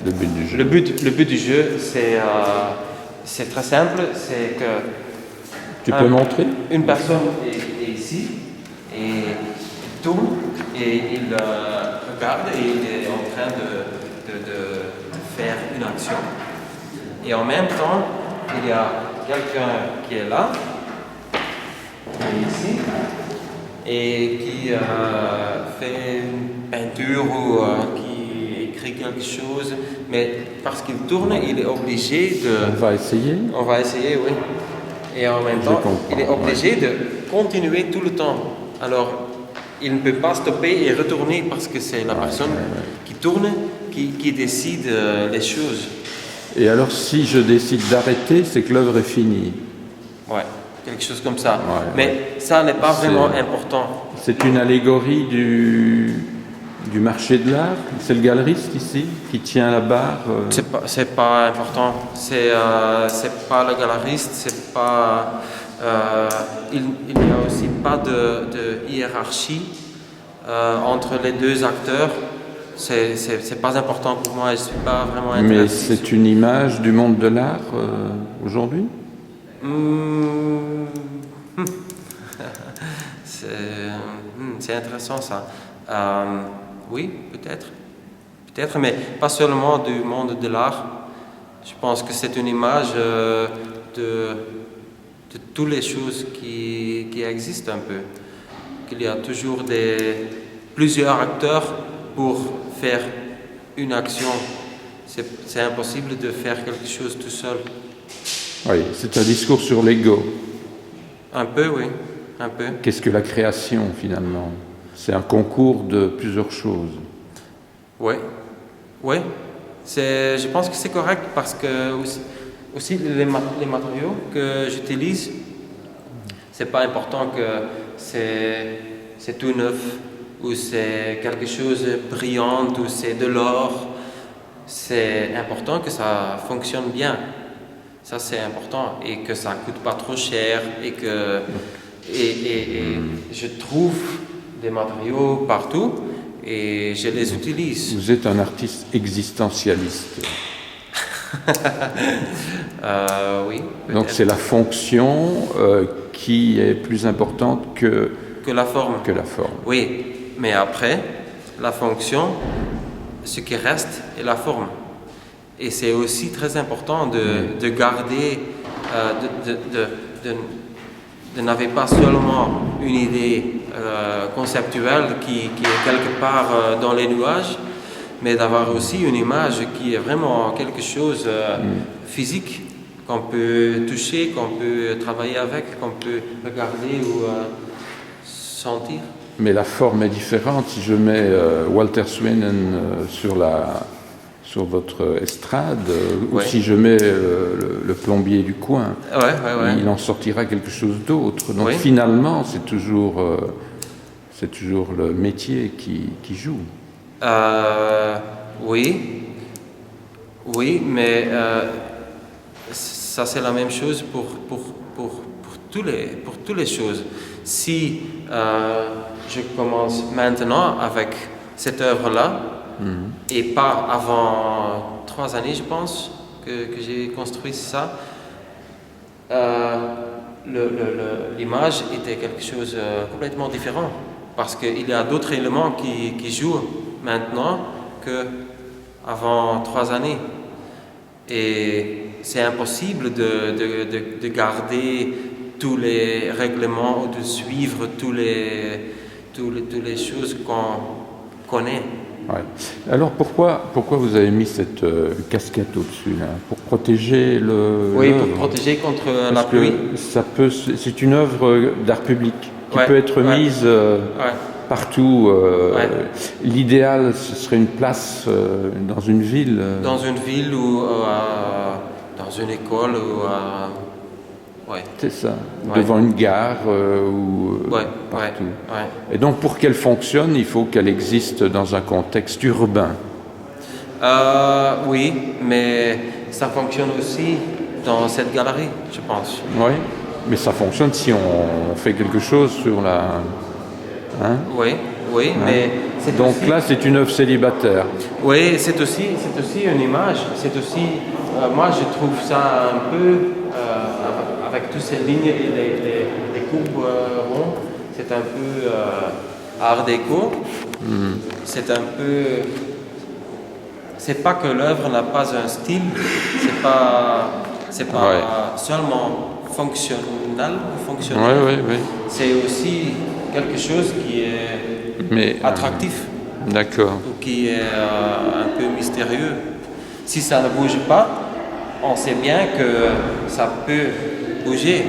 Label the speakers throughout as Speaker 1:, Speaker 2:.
Speaker 1: le but du jeu?
Speaker 2: Le but du jeu, c'est très simple, c'est que
Speaker 1: Tu peux montrer?
Speaker 2: une personne est ici et il tourne et il regarde et il est en train de faire une action. Et en même temps, il y a quelqu'un qui est là, qui est ici, et qui fait une peinture ou qui écrit quelque chose, mais parce qu'il tourne, il est obligé de...
Speaker 1: On va essayer?
Speaker 2: On va essayer, oui. Et en même temps, il est obligé de continuer tout le temps. Alors, il ne peut pas stopper et retourner parce que c'est la personne qui tourne qui décide les choses.
Speaker 1: Et alors, si je décide d'arrêter, c'est que l'œuvre est finie?
Speaker 2: Ouais, quelque chose comme ça. Mais ça n'est pas vraiment important.
Speaker 1: C'est une allégorie du marché de l'art? C'est le galeriste ici qui tient la barre?
Speaker 2: C'est pas important. C'est pas le galeriste, c'est pas... il n'y a aussi pas de hiérarchie entre les deux acteurs. C'est pas important pour moi, je suis pas vraiment intéressé.
Speaker 1: Mais c'est une image du monde de l'art aujourd'hui?
Speaker 2: C'est intéressant ça. Oui, peut-être. Peut-être, mais pas seulement du monde de l'art. Je pense que c'est une image de toutes les choses qui existent un peu. Qu'il y a toujours plusieurs acteurs pour faire une action. C'est impossible de faire quelque chose tout seul.
Speaker 1: Oui, c'est un discours sur l'ego.
Speaker 2: Un peu, oui. Un peu.
Speaker 1: Qu'est-ce que la création finalement? C'est un concours de plusieurs choses.
Speaker 2: Oui, oui. Je pense que c'est correct parce que aussi les matériaux que j'utilise, c'est pas important que c'est tout neuf ou c'est quelque chose de brillant ou c'est de l'or. C'est important que ça fonctionne bien. Ça c'est important et que ça coûte pas trop cher et que je trouve des matériaux partout et je les utilise.
Speaker 1: Vous êtes un artiste existentialiste.
Speaker 2: Oui.
Speaker 1: Donc c'est la fonction qui est plus importante que
Speaker 2: la forme. Oui, mais après, la fonction, ce qui reste est la forme. Et c'est aussi très important de garder, de n'avoir pas seulement une idée conceptuelle qui est quelque part dans les nuages, mais d'avoir aussi une image qui est vraiment quelque chose physique, qu'on peut toucher, qu'on peut travailler avec, qu'on peut regarder ou sentir.
Speaker 1: Mais la forme est différente. Si je mets Walter Swainen sur votre estrade, ou si je mets le plombier du coin, il en sortira quelque chose d'autre. Donc finalement, c'est toujours le métier qui joue.
Speaker 2: Oui, mais ça c'est la même chose pour toutes les choses. Si je commence maintenant avec cette œuvre-là, et pas avant 3 années, je pense, que j'ai construit ça, l'image était quelque chose de complètement différent. Parce qu'il y a d'autres éléments qui jouent maintenant qu'avant 3 années. Et c'est impossible de garder tous les règlements ou de suivre toutes les choses qu'on connaît.
Speaker 1: Ouais. Alors pourquoi vous avez mis cette casquette au-dessus là? Pour protéger
Speaker 2: pour protéger contre la pluie.
Speaker 1: C'est une œuvre d'art public qui peut être mise partout. L'idéal, ce serait une place dans une ville.
Speaker 2: Dans une ville ou dans une école ou
Speaker 1: c'est ça. Devant une gare ou partout. Et donc, pour qu'elle fonctionne, il faut qu'elle existe dans un contexte urbain.
Speaker 2: Oui, mais ça fonctionne aussi dans cette galerie, je pense.
Speaker 1: Oui, mais ça fonctionne si on fait quelque chose sur la...
Speaker 2: Oui, mais
Speaker 1: Donc là, c'est une œuvre célibataire.
Speaker 2: Oui, c'est aussi une image. C'est aussi, moi, je trouve ça un peu, avec toutes ces lignes et les courbes rondes, c'est un peu art déco. C'est un peu... C'est pas que l'œuvre n'a pas un style, c'est pas seulement fonctionnel.
Speaker 1: Oui.
Speaker 2: C'est aussi quelque chose qui est attractif.
Speaker 1: D'accord.
Speaker 2: Ou qui est un peu mystérieux. Si ça ne bouge pas, on sait bien que ça peut bouger.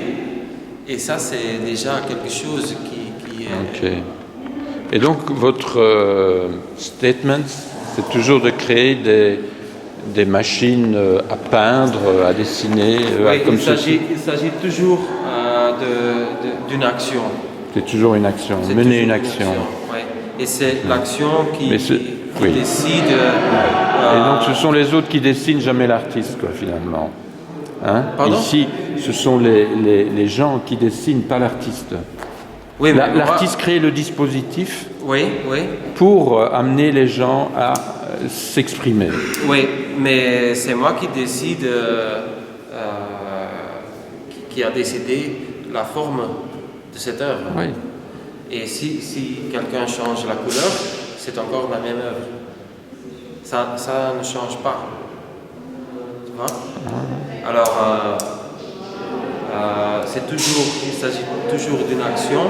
Speaker 2: Et ça, c'est déjà quelque chose qui est...
Speaker 1: Ok. Et donc, votre statement, c'est toujours de créer des machines à peindre, à dessiner,
Speaker 2: oui,
Speaker 1: comme
Speaker 2: il s'agit toujours d'une action.
Speaker 1: C'est toujours une action, mener une action.
Speaker 2: Oui. Et c'est l'action qui décide.
Speaker 1: Et donc, ce sont les autres qui dessinent, jamais l'artiste, quoi, finalement. Hein? Ici, ce sont les gens qui dessinent, pas l'artiste.
Speaker 2: Oui,
Speaker 1: l'artiste crée le dispositif
Speaker 2: oui.
Speaker 1: pour amener les gens à s'exprimer.
Speaker 2: Oui, mais c'est moi qui décide, qui a décidé la forme de cette œuvre.
Speaker 1: Oui.
Speaker 2: Et si quelqu'un change la couleur, c'est encore la même œuvre. Ça ne change pas. Tu vois? Alors, il s'agit toujours d'une action.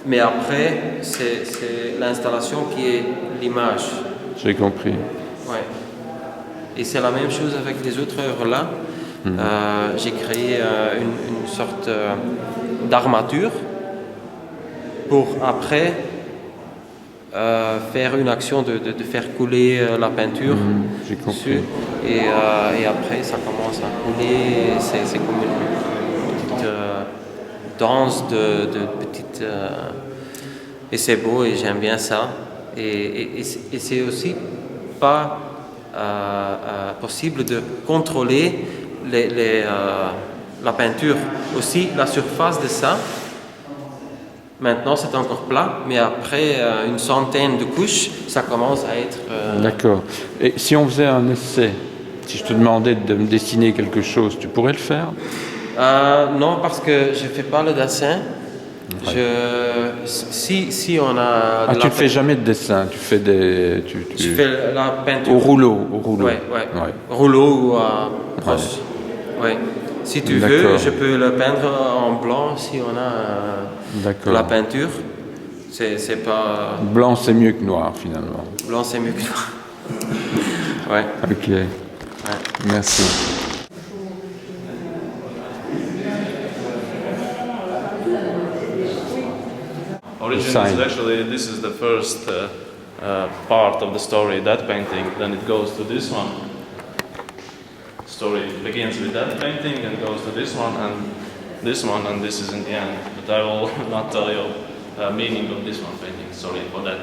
Speaker 2: Mais après, c'est l'installation qui est l'image.
Speaker 1: J'ai compris.
Speaker 2: Ouais. Et c'est la même chose avec les autres œuvres là. J'ai créé une sorte d'armature pour après faire une action de faire couler la peinture dessus. Et après, ça commence à couler. C'est comme une petite danse de petites... et c'est beau et j'aime bien ça. Et c'est aussi pas possible de contrôler la peinture. Aussi, la surface de ça, maintenant c'est encore plat, mais après une centaine de couches, ça commence à être...
Speaker 1: D'accord. Et si on faisait un essai, si je te demandais de me dessiner quelque chose, tu pourrais le faire?
Speaker 2: Non, parce que je ne fais pas le dessin. Si on a...
Speaker 1: tu ne fais jamais de dessin, tu fais des...
Speaker 2: Je fais la peinture.
Speaker 1: Au rouleau.
Speaker 2: Ouais. Rouleau ou à brosse. Ouais. Si tu veux, je peux le peindre en blanc si on a la peinture. C'est pas...
Speaker 1: Blanc, c'est mieux que noir, finalement.
Speaker 2: Blanc, c'est mieux que noir. Ouais.
Speaker 1: Ok. Ouais. Merci.
Speaker 3: Originally, actually, this is the first part of the story, that painting. Then it goes to this one. Story begins with that painting and goes to this one, and this is in the end. But I will not tell you the meaning of this one painting. Sorry for that.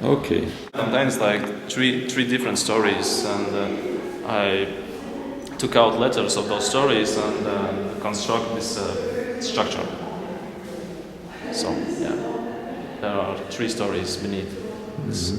Speaker 1: Okay.
Speaker 3: Sometimes like three different stories, and I took out letters of those stories and construct this structure. So yeah, there are three stories beneath this.